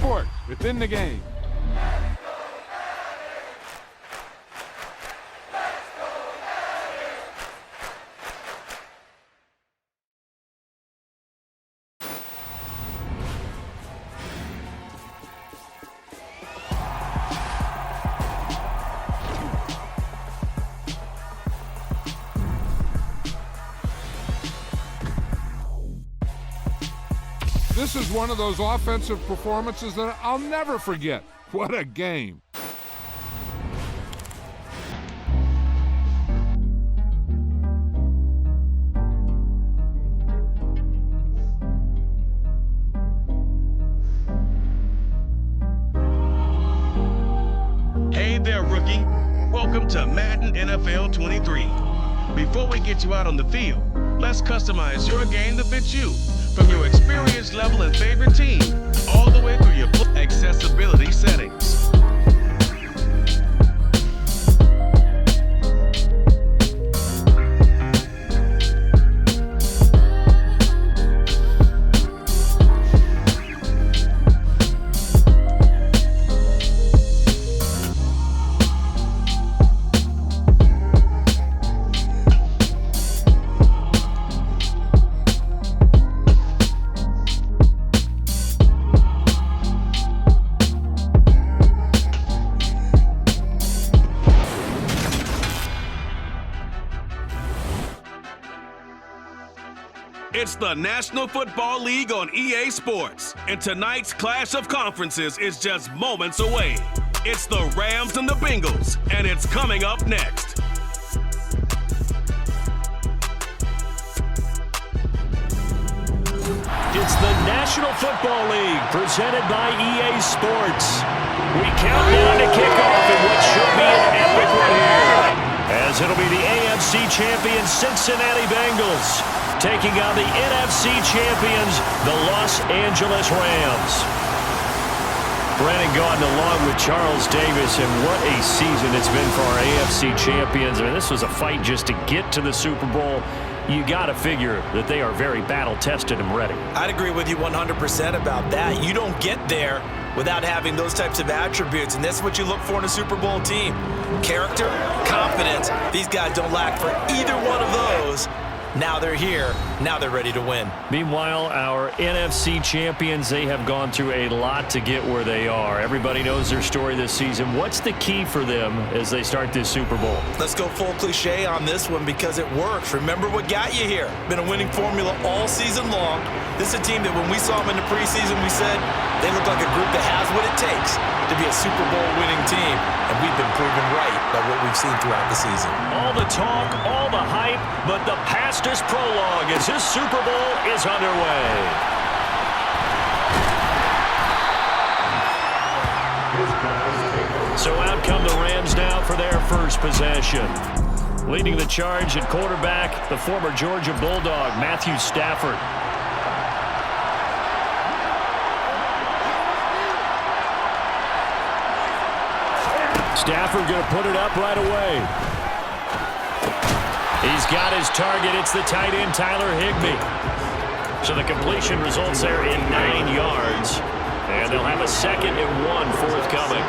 sport within the game. This is one of those offensive performances that I'll never forget. What a game. Hey there, rookie. Welcome to Madden NFL 23. Before we get you out on the field, let's customize your game to fit you. From your experience level and favorite team, all the way through your accessibility settings. It's the National Football League on EA Sports, and tonight's clash of conferences is just moments away. It's the Rams and the Bengals, and it's coming up next. It's the National Football League, presented by EA Sports. We count down to kickoff in what should be an epic one here, as it'll be the AFC champion Cincinnati Bengals taking on the NFC champions, the Los Angeles Rams. Brandon Gaudin along with Charles Davis, and what a season it's been for our AFC champions. I mean, this was a fight just to get to the Super Bowl. You got to figure that they are very battle-tested and ready. I'd agree with you 100% about that. You don't get there without having those types of attributes, and that's what you look for in a Super Bowl team. Character, confidence. These guys don't lack for either one of those. Now they're here. Now they're ready to win. Meanwhile, our NFC champions, they have gone through a lot to get where they are. Everybody knows their story this season. What's the key for them as they start this Super Bowl? Let's go full cliche on this one because it works. Remember what got you here. Been a winning formula all season long. This is a team that when we saw them in the preseason, we said they look like a group that has what it takes to be a Super Bowl winning team. And we've been proven right by what we've seen throughout the season. All the talk, all the hype, but the past is prologue as this Super Bowl is underway. So out come the Rams now for their first possession. Leading the charge at quarterback, the former Georgia Bulldog, Matthew Stafford. Stafford going to put it up right away. He's got his target. It's the tight end, Tyler Higbee. So the completion results there in 9 yards. And they'll have a 2nd and 1 forthcoming.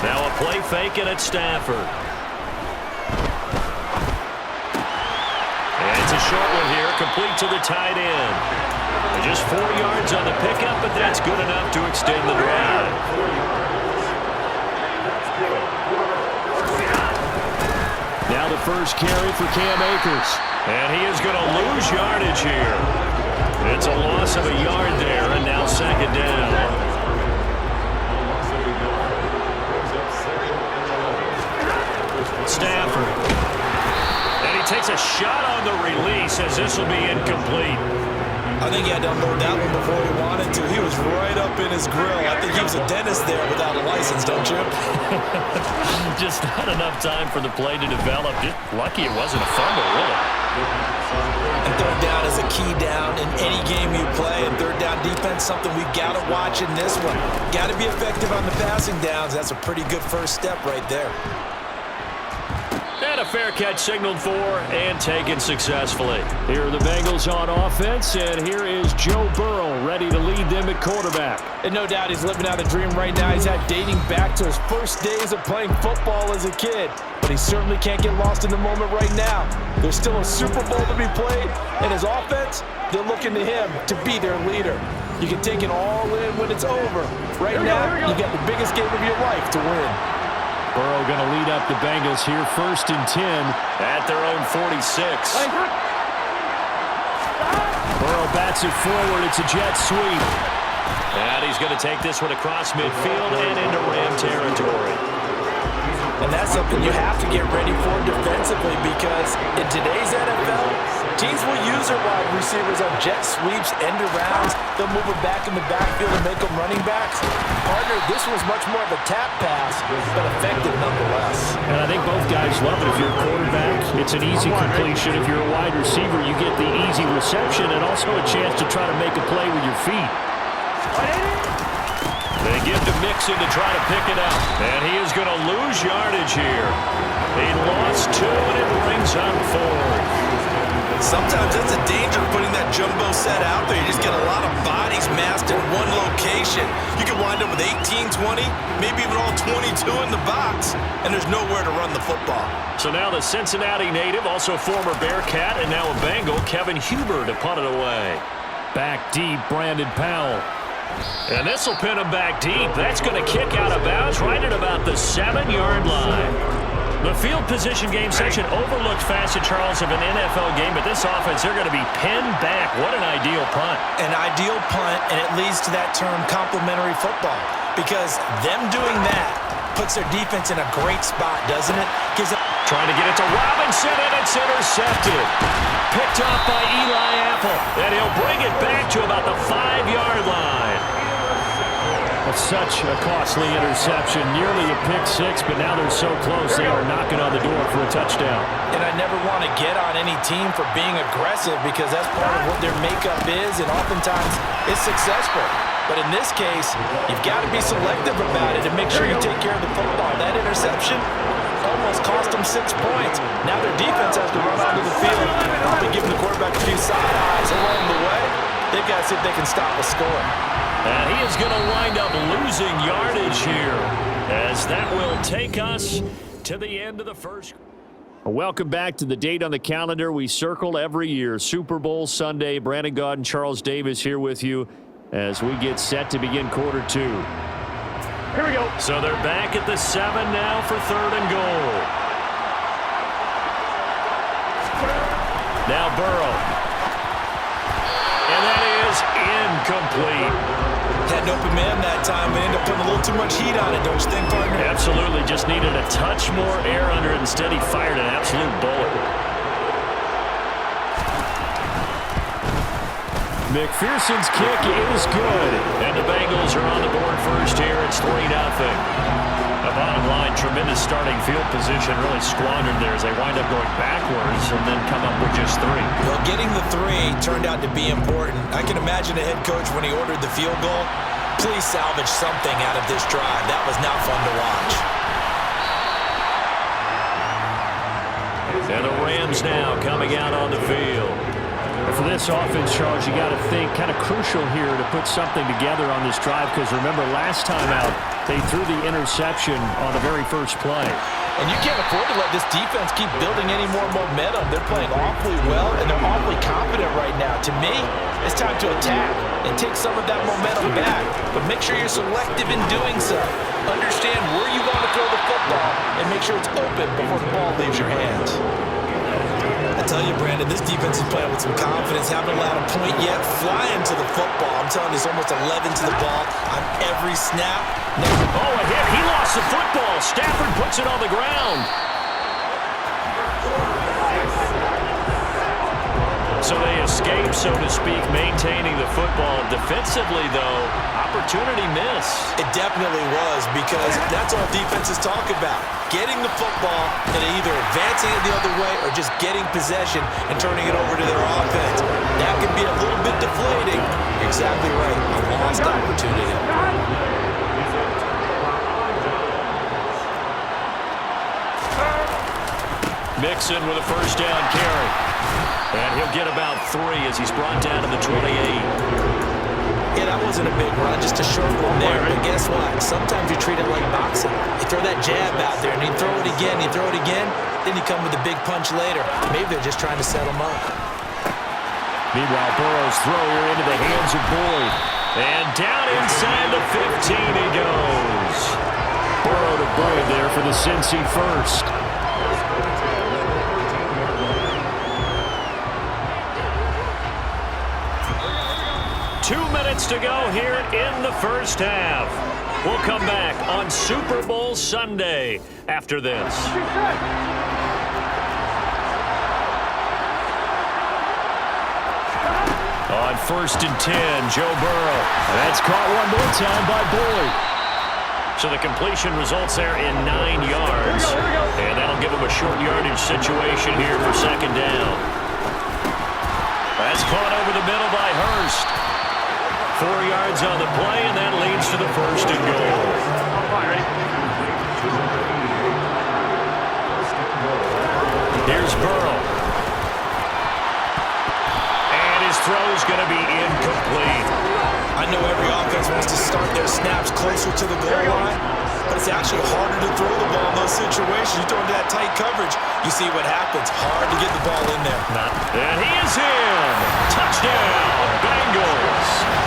Now a play fake, and it's Stafford. And it's a short one here, complete to the tight end. Just 4 yards on the pickup, but that's good enough to extend the drive. Now the first carry for Cam Akers. And he is going to lose yardage here. It's a loss of a yard there, and now 2nd down. Stafford. And he takes a shot on the release as this will be incomplete. I think he had to unload that one before he wanted to. He was right up in his grill. I think he was a dentist there without a license, don't you? Just not enough time for the play to develop. Just lucky it wasn't a fumble, really. And third down is a key down in any game you play. And third down defense, something we've got to watch in this one. Got to be effective on the passing downs. That's a pretty good first step right there. And And a fair catch signaled for and taken successfully. Here are the Bengals on offense, and here is Joe Burrow ready to lead them at quarterback. And no doubt he's living out a dream right now. He's had dating back to his first days of playing football as a kid. But he certainly can't get lost in the moment right now. There's still a Super Bowl to be played, and his offense, they're looking to him to be their leader. You can take it all in when it's over. Right now, you got the biggest game of your life to win. Burrow going to lead up the Bengals here, 1st and 10 at their own 46. Burrow bats it forward. It's a jet sweep. And he's going to take this one across midfield and into Ram territory. And that's something you have to get ready for defensively, because in today's NFL, teams will use their wide receivers on jet sweeps, end arounds. They'll move them back in the backfield and make them running backs. Partner, this was much more of a tap pass, but effective nonetheless. And I think both guys love it. If you're a quarterback, it's an easy completion. If you're a wide receiver, you get the easy reception and also a chance to try to make a play with your feet. They give to Mixon to try to pick it up. And he is going to lose yardage here. He lost 2, and it brings up 4. Sometimes it's a danger putting that jumbo set out there. You just get a lot of bodies massed in one location. You can wind up with 18, 20, maybe even all 22 in the box, and there's nowhere to run the football. So now the Cincinnati native, also former Bearcat, and now a Bengal, Kevin Huber, to punt it away. Back deep, Brandon Powell. And this will pin him back deep. That's going to kick out of bounds right at about the 7-yard line. The field position game, such an overlooked facet, Charles, of an NFL game, but this offense, they're going to be pinned back. What an ideal punt. An ideal punt, and it leads to that term complementary football, because them doing that puts their defense in a great spot, doesn't it? Trying to get it to Robinson, and it's intercepted. Picked off by Eli Apple, and he'll bring it back to about the 5-yard line. That's such a costly interception, nearly a pick six, but now they're so close they are knocking on the door for a touchdown. And I never want to get on any team for being aggressive, because that's part of what their makeup is, and oftentimes it's successful. But in this case, you've got to be selective about it and make sure you take care of the football. That interception almost cost them 6 points. Now their defense has to run onto the field, probably giving the quarterback a few side eyes along the way. They've got to see if they can stop a score. And he is going to wind up losing yardage here, as that will take us to the end of the first. Welcome back to the date on the calendar we circle every year, Super Bowl Sunday. Brandon Gaud and Charles Davis here with you as we get set to begin quarter 2. Here we go. So they're back at the 7 now for 3rd and goal. Now Burrow. And that is incomplete. Had an open man that time, but ended up putting a little too much heat on it, don't you think, partner? Absolutely. Just needed a touch more air under it. Instead, he fired an absolute bullet. McPherson's kick is good. And the Bengals are on the board first here. It's 3-0. The bottom line, tremendous starting field position, really squandered there as they wind up going backwards and then come up with just 3. Well, getting the 3 turned out to be important. I can imagine the head coach when he ordered the field goal. Please salvage something out of this drive. That was not fun to watch. And the Rams now coming out on the field. For this offense, Charles, you got to think kind of crucial here to put something together on this drive, because remember, last time out, they threw the interception on the very first play. And you can't afford to let this defense keep building any more momentum. They're playing awfully well, and they're awfully confident right now. To me, it's time to attack and take some of that momentum back. But make sure you're selective in doing so. Understand where you want to throw the football and make sure it's open before the ball leaves your hands. I tell you, Brandon, this defense is playing with some confidence. Haven't allowed a point yet. Flying to the football. I'm telling you, it's almost 11 to the ball on every snap. Oh, a hit. He lost the football. Stafford puts it on the ground. So they escape, so to speak, maintaining the football. Defensively, though, opportunity miss. It definitely was, because that's all defenses talk about. Getting the football and either advancing it the other way or just getting possession and turning it over to their offense. That can be a little bit deflating. You're exactly right. A lost opportunity. McPherson with a first down carry. And he'll get about 3 as he's brought down to the 28. Yeah, that wasn't a big run, just a short one there. But guess what? Sometimes you treat it like boxing. You throw that jab out there, and you throw it again, then you come with a big punch later. Maybe they're just trying to set him up. Meanwhile, Burrow's throw here into the hands of Boyd. And down inside the 15 he goes. Burrow to Boyd there for the Cincy first. Two minutes to go here in the first half. We'll come back on Super Bowl Sunday after this. On 1st and 10, Joe Burrow. That's caught one more time by Boyd. So the completion results there in 9 yards. And that'll give him a short yardage situation here for 2nd down. That's caught over the middle by Hurst. 4 yards on the play, and that leads to the 1st and goal. Here's Burrow. And his throw is going to be incomplete. I know every offense wants to start their snaps closer to the goal line, but it's actually harder to throw the ball in those situations. You throw into that tight coverage, you see what happens. Hard to get the ball in there. And he is in. Touchdown, Bengals.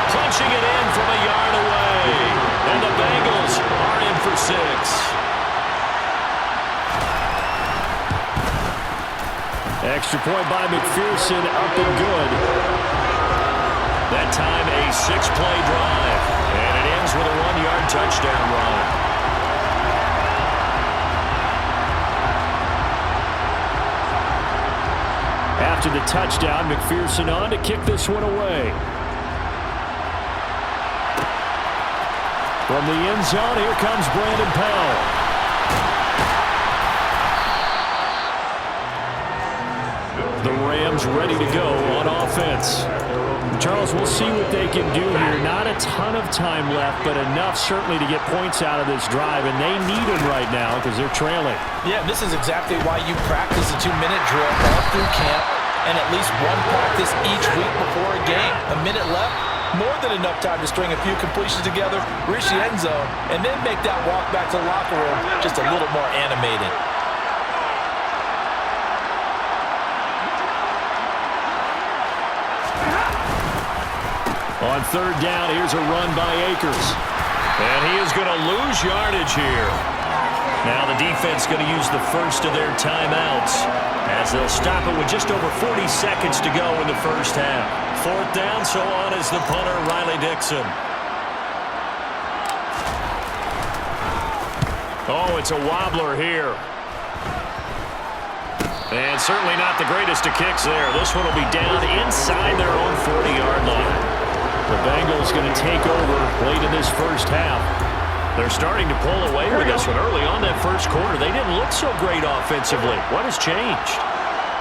Punching it in from a yard away. And the Bengals are in for 6. Extra point by McPherson, up and good. That time a 6-play drive. And it ends with a 1-yard touchdown run. After the touchdown, McPherson on to kick this one away. From the end zone, here comes Brandon Powell. The Rams ready to go on offense. Charles, we'll see what they can do here. Not a ton of time left, but enough certainly to get points out of this drive, and they need them right now because they're trailing. Yeah, this is exactly why you practice a 2-minute drill all through camp and at least one practice each week before a game. A minute left, more than enough time to string a few completions together, reach the end zone, and then make that walk back to the locker room just a little more animated. On 3rd down, here's a run by Akers. And he is going to lose yardage here. Now the defense going to use the first of their timeouts as they'll stop it with just over 40 seconds to go in the first half. 4th down, so on is the punter, Riley Dixon. Oh, it's a wobbler here. And certainly not the greatest of kicks there. This one will be down inside their own 40-yard line. The Bengals going to take over late in this first half. They're starting to pull away with this one early on that first quarter. They didn't look so great offensively. What has changed?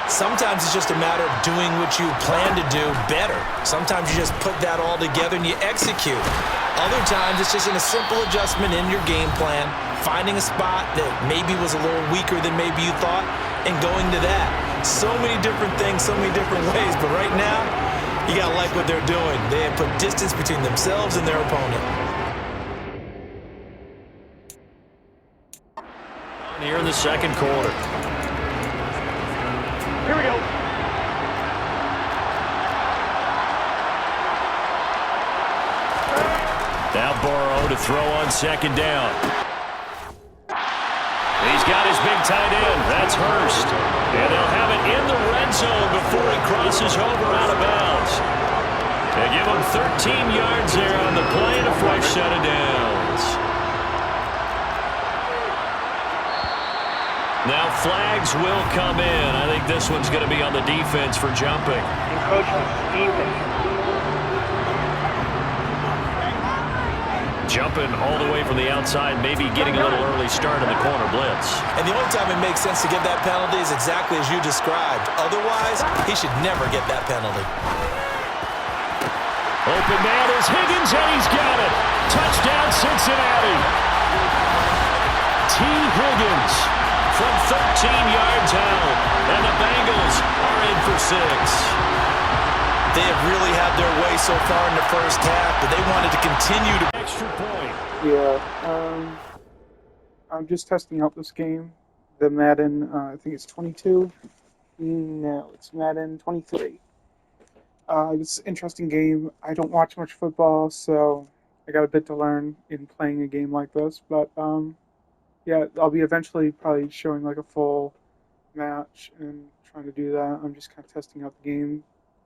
Sometimes it's just a matter of doing what you plan to do better. Sometimes you just put that all together and you execute. Other times it's just in a simple adjustment in your game plan, finding a spot that maybe was a little weaker than maybe you thought, and going to that. So many different things, so many different ways, but right now, you gotta like what they're doing. They have put distance between themselves and their opponent. Here in the second quarter. Here we go. Now Burrow to throw on 2nd down. He's got his big tight end. That's Hurst. And they'll have it in the red zone before he crosses over out of bounds. They give him 13 yards there on the play and a fresh set of downs. Now flags will come in. I think this one's going to be on the defense for jumping. Encroachment defense. Jumping all the way from the outside, maybe getting a little early start in the corner blitz. And the only time it makes sense to give that penalty is exactly as you described. Otherwise, he should never get that penalty. Open man is Higgins, and he's got it. Touchdown, Cincinnati. T. Higgins from 13 yards out. And the Bengals are in for 6. They have really had their way so far in the first half, but they wanted to continue to... Extra point. Yeah, I'm just testing out this game. The Madden, I think it's 22. No, it's Madden 23. It's an interesting game. I don't watch much football, so I got a bit to learn in playing a game like this. But yeah, I'll be eventually probably showing like a full match and trying to do that. I'm just kind of testing out the game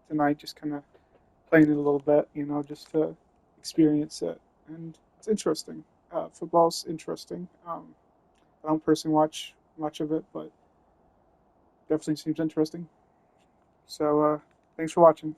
tonight, just kind of playing it a little bit, just to experience it. And it's interesting. Football's interesting. I don't personally watch much of it, but definitely seems interesting. So thanks for watching.